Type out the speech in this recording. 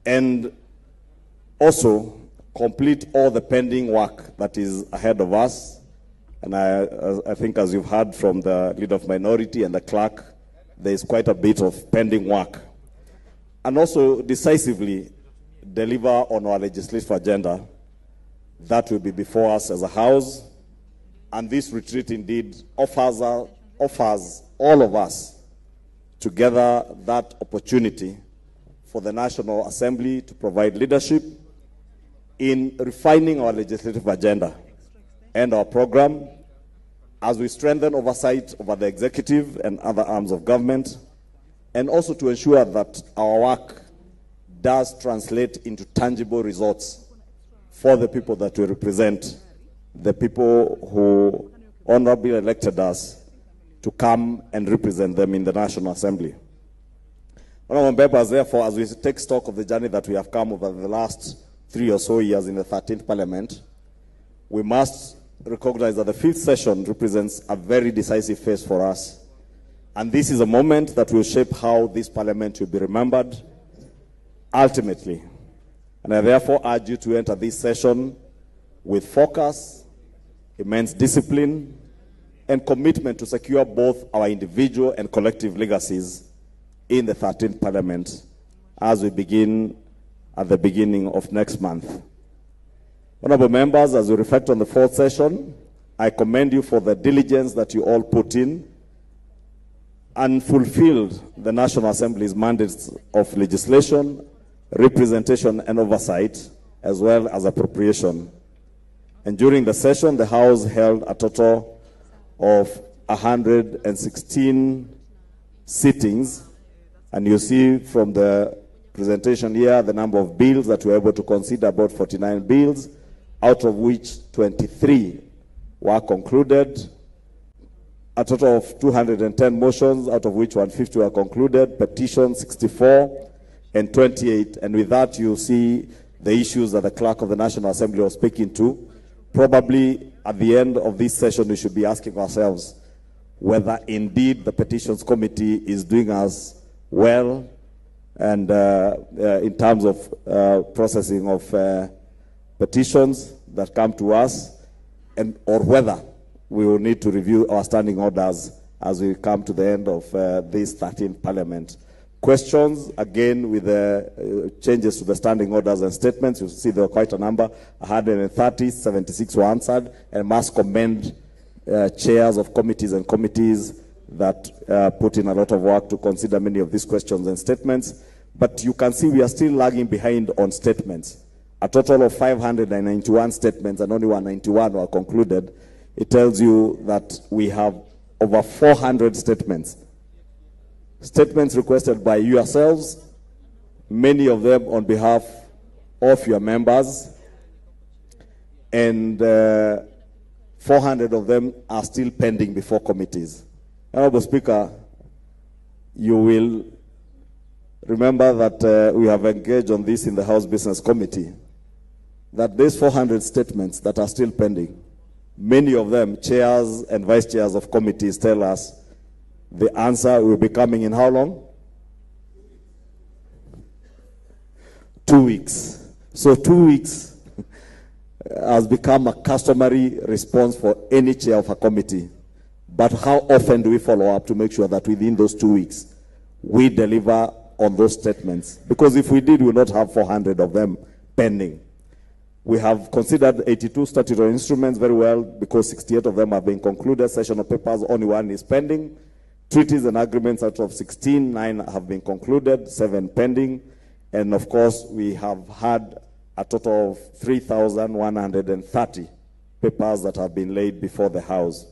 and also complete all the pending work that is ahead of us. And I think, as you've heard from the Leader of Minority and the clerk, there is quite a bit of pending work. And also decisively deliver on our legislative agenda that will be before us as a House. And this retreat indeed offers all of us together that opportunity for the National Assembly to provide leadership in refining our legislative agenda and our program as we strengthen oversight over the executive and other arms of government, and also to ensure that our work does translate into tangible results for the people that we represent, the people who honorably elected us to come and represent them in the National Assembly. Honorable members, therefore, as we take stock of the journey that we have come over the last 3 or so years in the 13th Parliament, we must recognize that the 5th session represents a very decisive phase for us. And this is a moment that will shape how this Parliament will be remembered ultimately. And I therefore urge you to enter this session with focus, immense discipline, and commitment to secure both our individual and collective legacies in the 13th Parliament as we begin at the beginning of next month. Honorable members, as we reflect on the 4th session, I commend you for the diligence that you all put in and fulfilled the National Assembly's mandates of legislation, representation, and oversight, as well as appropriation. And during the session, the House held a total of 116 sittings. And you see from the presentation here the number of bills that we were able to consider, about 49 bills, out of which 23 were concluded. A total of 210 motions, out of which 150 were concluded, petitions 64, and 28. And with that, you see the issues that the clerk of the National Assembly was speaking to. Probably at the end of this session, we should be asking ourselves whether indeed the Petitions Committee is doing us well and in terms of processing of petitions that come to us, and or whether we will need to review our standing orders as we come to the end of this 13th Parliament. Questions, again, with the changes to the standing orders and statements, you see there are quite a number, 130, 76 were answered, and must commend chairs of committees and committees that put in a lot of work to consider many of these questions and statements. But you can see we are still lagging behind on statements. A total of 591 statements, and only 191 were concluded. It tells you that we have over 400 statements. Statements requested by yourselves, many of them on behalf of your members, and 400 of them are still pending before committees. Honorable Speaker, you will remember that we have engaged on this in the House Business Committee, that these 400 statements that are still pending, many of them, chairs and vice chairs of committees tell us the answer will be coming in how long? 2 weeks. So 2 weeks has become a customary response for any chair of a committee. But how often do we follow up to make sure that within those 2 weeks we deliver on those statements? Because if we did, we would not have 400 of them pending. We have considered 82 statutory instruments very well, because 68 of them have been concluded. Sessional papers, only 1 is pending. Treaties and agreements, out of 16, 9 have been concluded, 7 pending. And of course, we have had a total of 3,130 papers that have been laid before the House.